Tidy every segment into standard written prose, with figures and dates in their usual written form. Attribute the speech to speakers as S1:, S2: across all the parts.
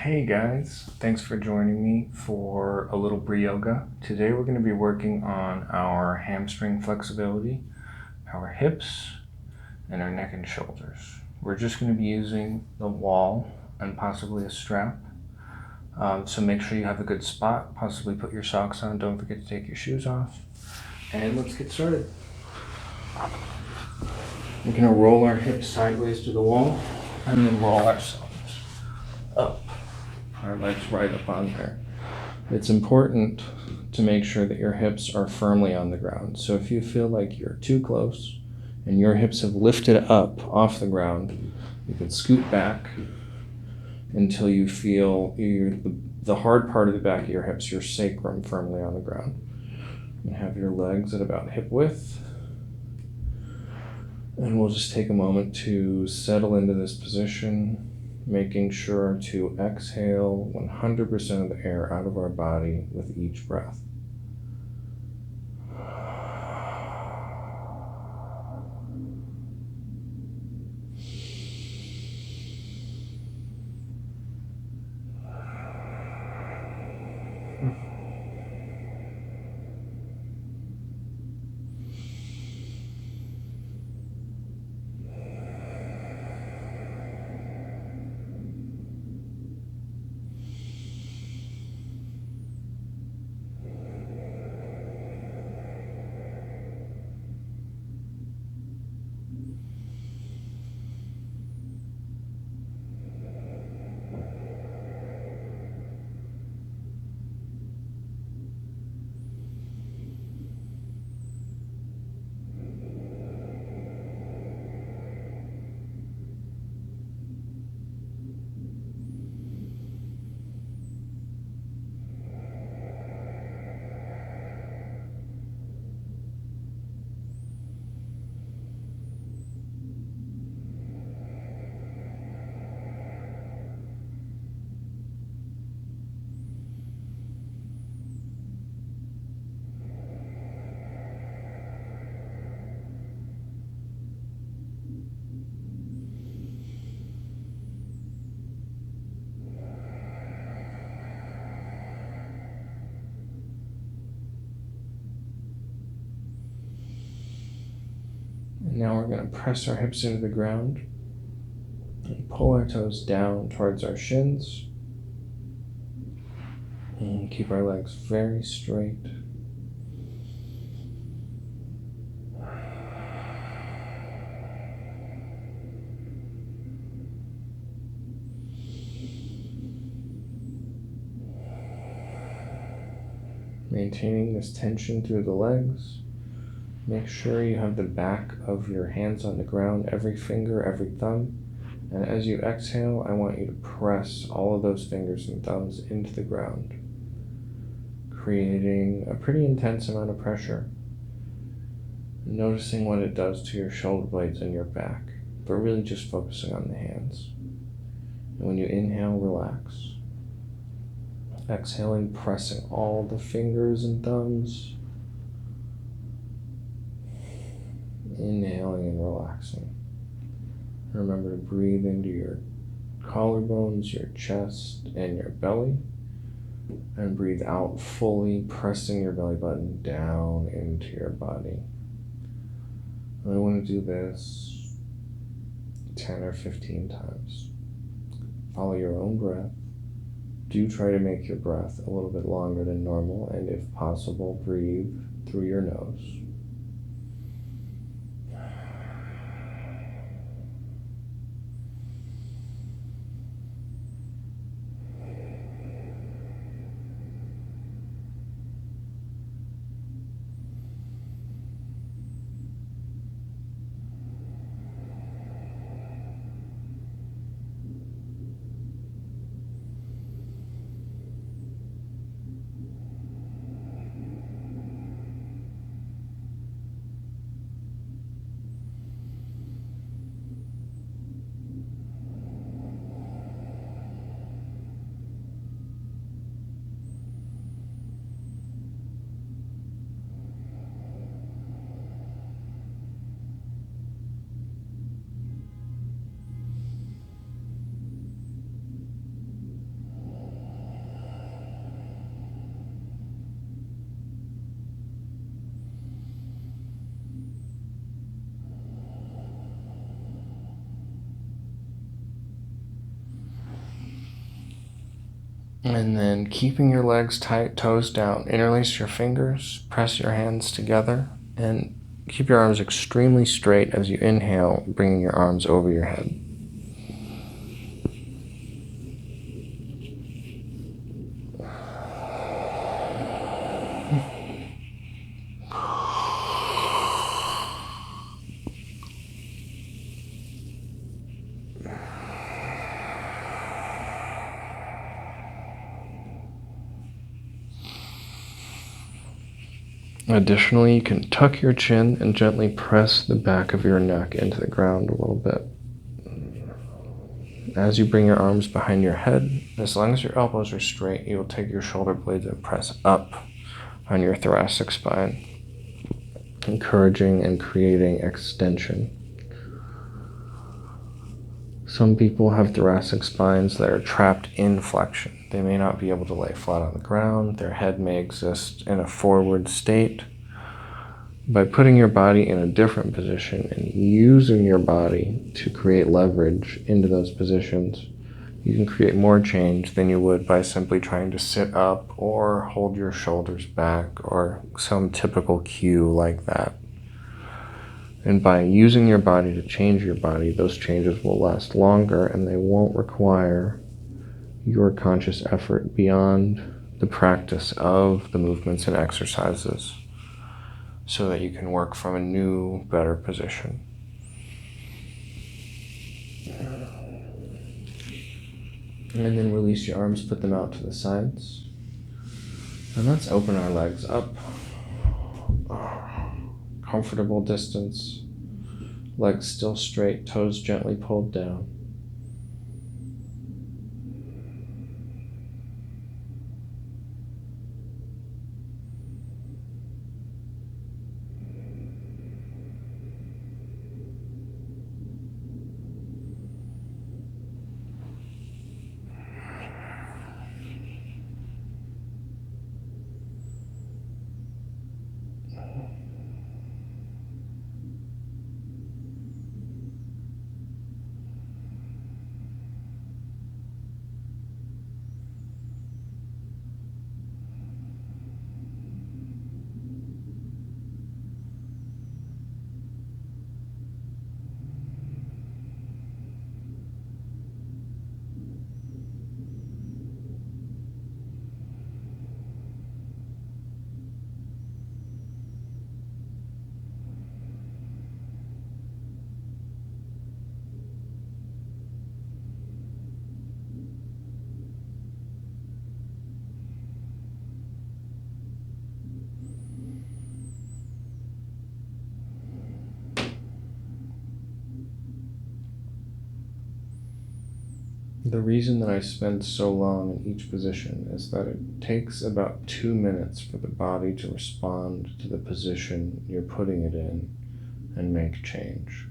S1: Hey guys, thanks for joining me for a little Brioga. Today we're going to be working on our hamstring flexibility, our hips, and our neck and shoulders. We're just going to be using the wall and possibly a strap. So make sure you have a good spot, possibly put your socks on, don't forget to take your shoes off. And let's get started. We're going to roll our hips sideways to the wall and then roll ourselves up. Our legs right up on there. It's important to make sure that your hips are firmly on the ground. So if you feel like you're too close and your hips have lifted up off the ground, you can scoot back until you feel the hard part of the back of your hips, your sacrum, firmly on the ground. And have your legs at about hip width. And we'll just take a moment to settle into this position, making sure to exhale 100% of the air out of our body with each breath. And now we're going to press our hips into the ground and pull our toes down towards our shins. And keep our legs very straight. Maintaining this tension through the legs. Make sure you have the back of your hands on the ground, every finger, every thumb. And as you exhale, I want you to press all of those fingers and thumbs into the ground, creating a pretty intense amount of pressure. Noticing what it does to your shoulder blades and your back, but really just focusing on the hands. And when you inhale, relax. Exhaling, pressing all the fingers and thumbs. Inhaling and relaxing. Remember to breathe into your collarbones, your chest, and your belly. And breathe out fully, pressing your belly button down into your body. I want to do this 10 or 15 times. Follow your own breath. Do try to make your breath a little bit longer than normal, and if possible, breathe through your nose. And then keeping your legs tight, toes down, interlace your fingers, press your hands together, and keep your arms extremely straight as you inhale, bringing your arms over your head. Additionally, you can tuck your chin and gently press the back of your neck into the ground a little bit. As you bring your arms behind your head, as long as your elbows are straight, you will take your shoulder blades and press up on your thoracic spine, encouraging and creating extension. Some people have thoracic spines that are trapped in flexion. They may not be able to lay flat on the ground. Their head may exist in a forward state. By putting your body in a different position and using your body to create leverage into those positions, you can create more change than you would by simply trying to sit up or hold your shoulders back or some typical cue like that. And by using your body to change your body, those changes will last longer and they won't require your conscious effort beyond the practice of the movements and exercises so that you can work from a new, better position. And then release your arms, put them out to the sides. And let's open our legs up. Comfortable distance. Legs still straight, toes gently pulled down. The reason that I spend so long in each position is that it takes about 2 minutes for the body to respond to the position you're putting it in and make change.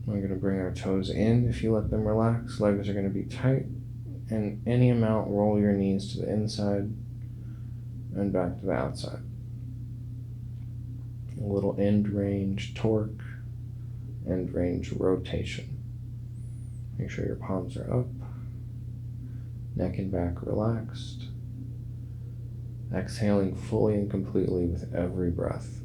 S1: We're going to bring our toes in if you let them relax. Legs are going to be tight, and any amount roll your knees to the inside and back to the outside. A little end range torque, end range rotation. Make sure your palms are up, neck and back relaxed. Exhaling fully and completely with every breath.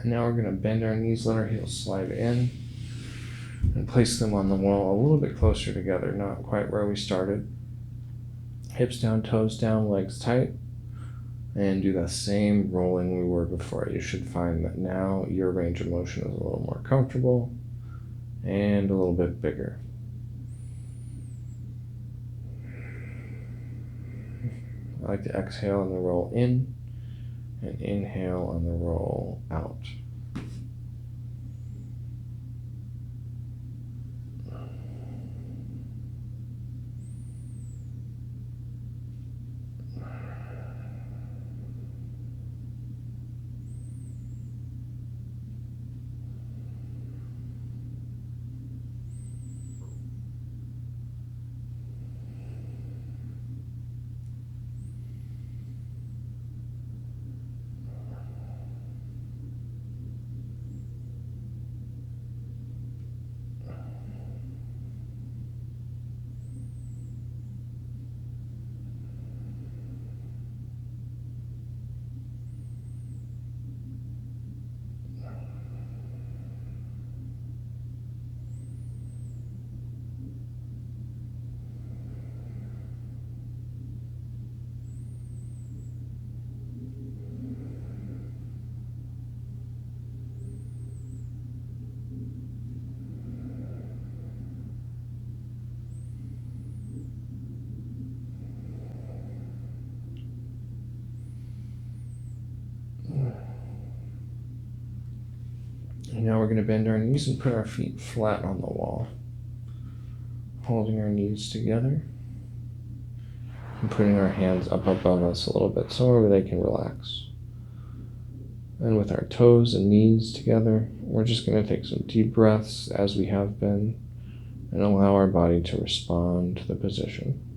S1: And now we're going to bend our knees, let our heels slide in, and place them on the wall a little bit closer together, not quite where we started. Hips down, toes down, legs tight, and do the same rolling we were before. You should find that now your range of motion is a little more comfortable and a little bit bigger. I like to exhale on the roll in and inhale on the roll out. And now we're going to bend our knees and put our feet flat on the wall, holding our knees together and putting our hands up above us a little bit so they can relax. And with our toes and knees together, we're just going to take some deep breaths as we have been and allow our body to respond to the position.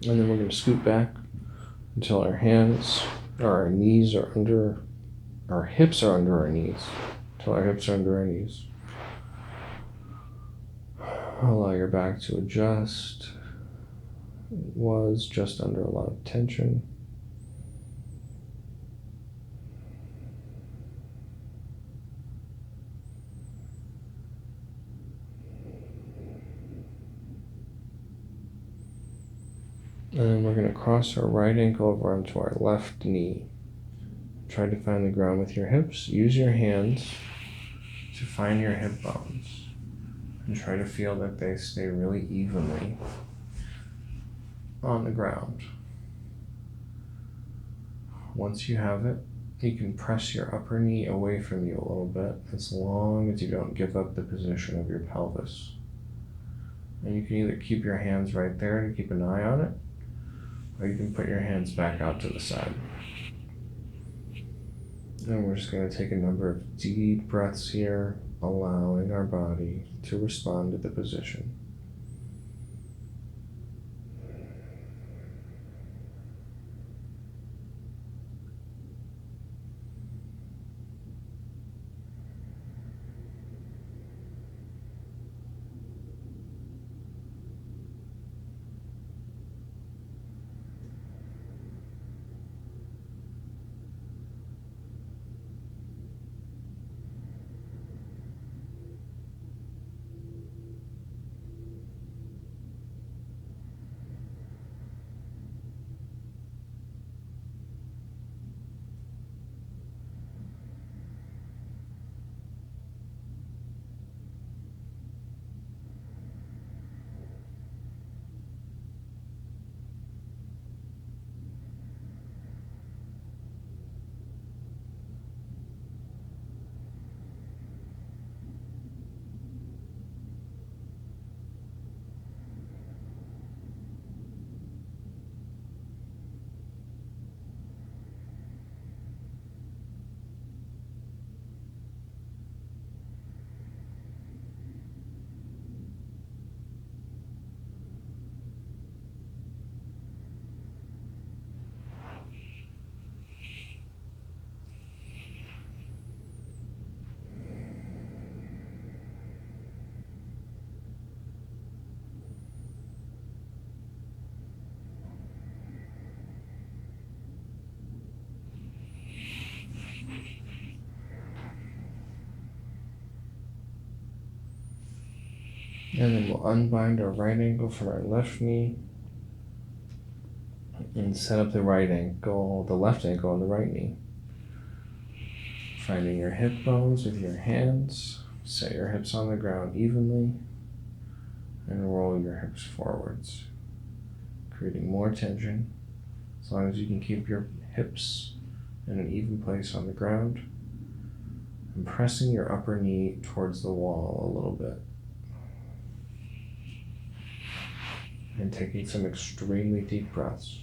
S1: And then we're going to scoot back until our hands or our knees are under, our hips are under our knees. Until our hips are under our knees. Allow your back to adjust. It was just under a lot of tension. And then we're going to cross our right ankle over onto our left knee. Try to find the ground with your hips. Use your hands to find your hip bones. And try to feel that they stay really evenly on the ground. Once you have it, you can press your upper knee away from you a little bit, as long as you don't give up the position of your pelvis. And you can either keep your hands right there to keep an eye on it, or you can put your hands back out to the side. And we're just going to take a number of deep breaths here, allowing our body to respond to the position. And then we'll unbind our right ankle from our left knee and set up the right ankle, the left ankle on the right knee. Finding your hip bones with your hands, set your hips on the ground evenly and roll your hips forwards, creating more tension. As long as you can keep your hips in an even place on the ground and pressing your upper knee towards the wall a little bit. And taking some extremely deep breaths.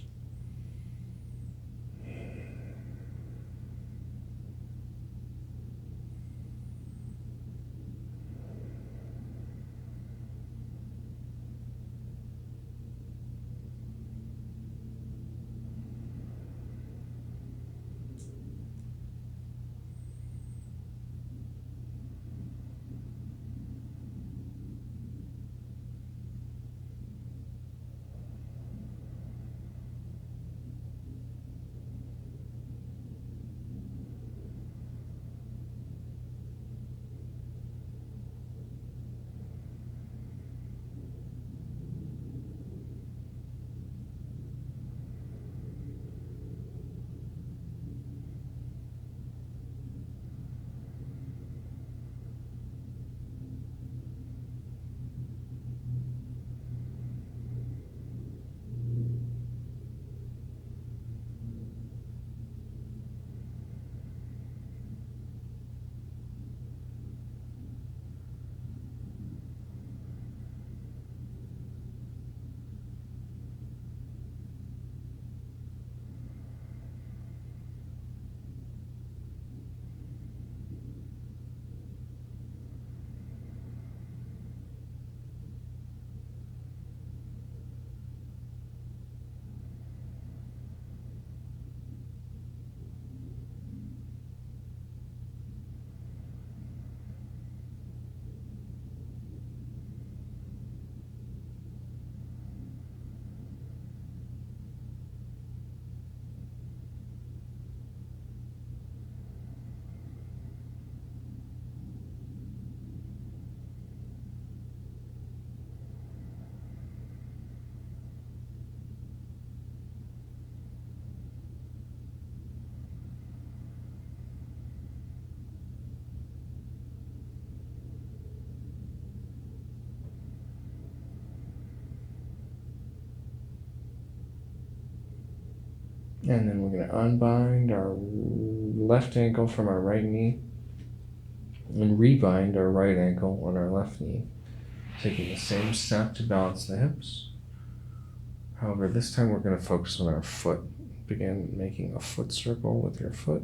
S1: And then we're going to unbind our left ankle from our right knee and rebind our right ankle on our left knee, taking the same step to balance the hips. However, this time we're going to focus on our foot. Begin making a foot circle with your foot,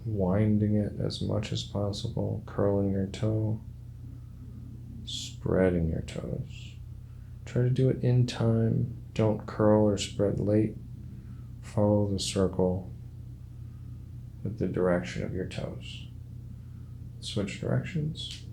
S1: winding it as much as possible, curling your toe, spreading your toes. Try to do it in time. Don't curl or spread late. Follow the circle with the direction of your toes. Switch directions.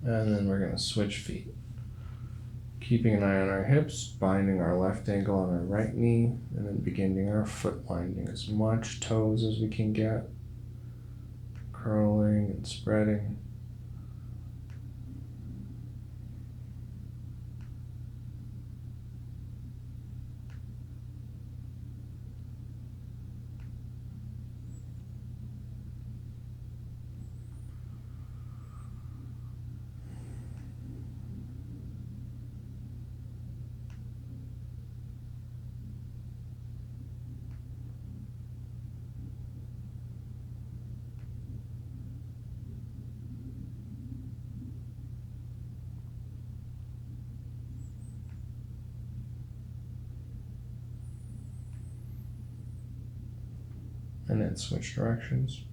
S1: And then we're going to switch feet. Keeping an eye on our hips, binding our left ankle on our right knee, and then beginning our foot winding as much toes as we can get, curling and spreading. and then switch directions.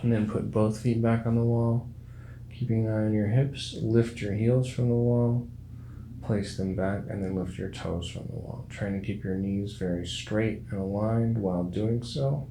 S1: And then put both feet back on the wall, keeping an eye on your hips. Lift your heels from the wall, place them back, and then lift your toes from the wall. Trying to keep your knees very straight and aligned while doing so.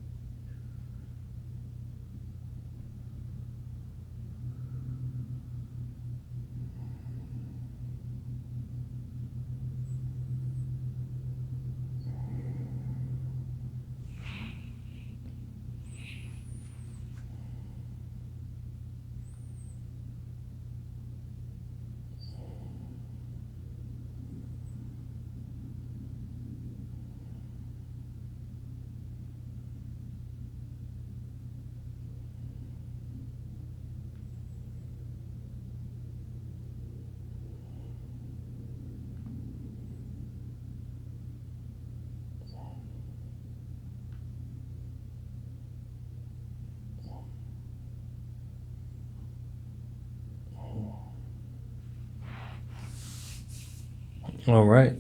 S1: All right,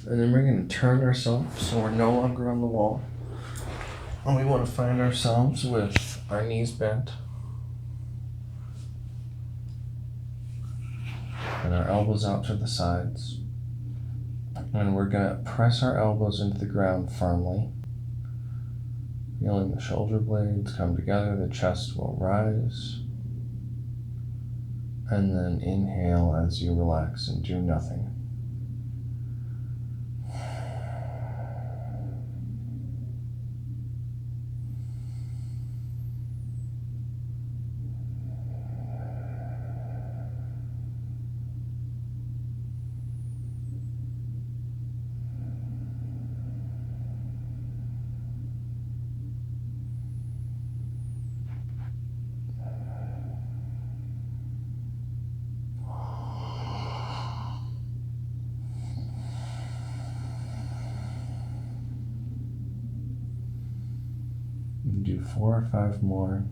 S1: and then we're going to turn ourselves so we're no longer on the wall. And we want to find ourselves with our knees bent and our elbows out to the sides. And we're going to press our elbows into the ground firmly, feeling the shoulder blades come together, the chest will rise. And then inhale as you relax and do nothing. Do 4 or 5 more.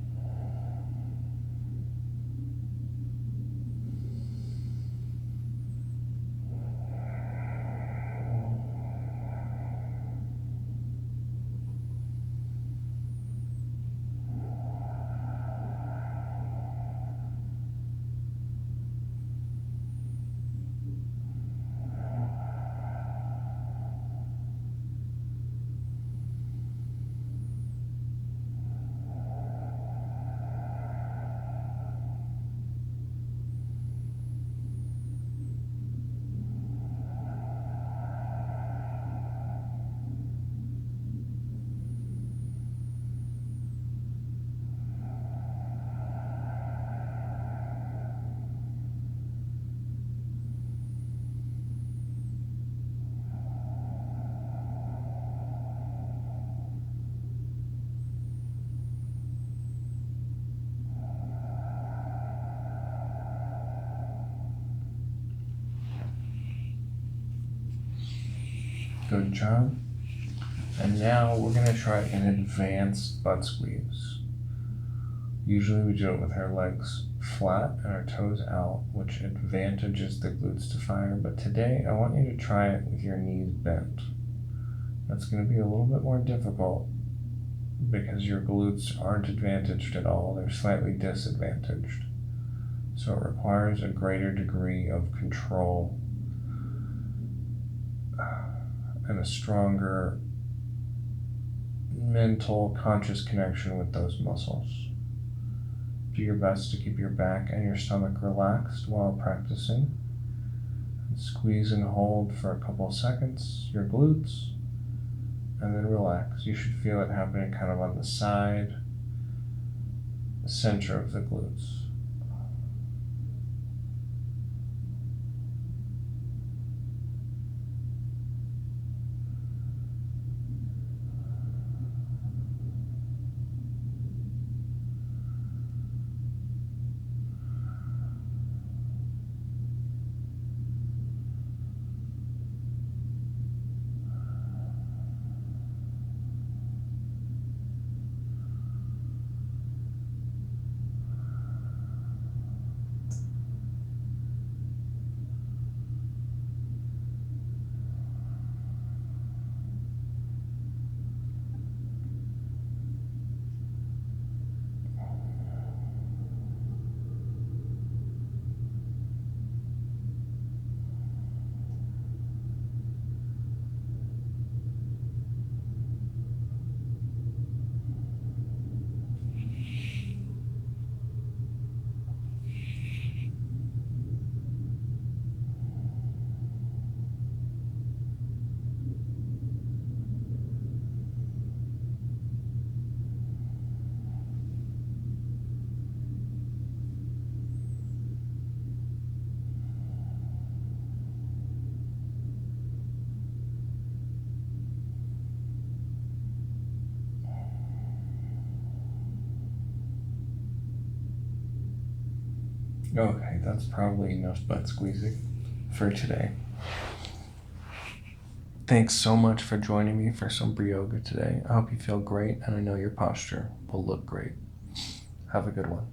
S1: Good job. And now we're going to try an advanced butt squeeze. Usually we do it with our legs flat and our toes out, which advantages the glutes to fire. But today I want you to try it with your knees bent. That's going to be a little bit more difficult because your glutes aren't advantaged at all. They're slightly disadvantaged. So it requires a greater degree of control and a stronger mental conscious connection with those muscles. Do your best to keep your back and your stomach relaxed while practicing. And squeeze and hold for a couple of seconds, your glutes, and then relax. You should feel it happening kind of on the side, the center of the glutes. Okay, that's probably enough butt squeezing for today. Thanks so much for joining me for some Brioga today. I hope you feel great, and I know your posture will look great. Have a good one.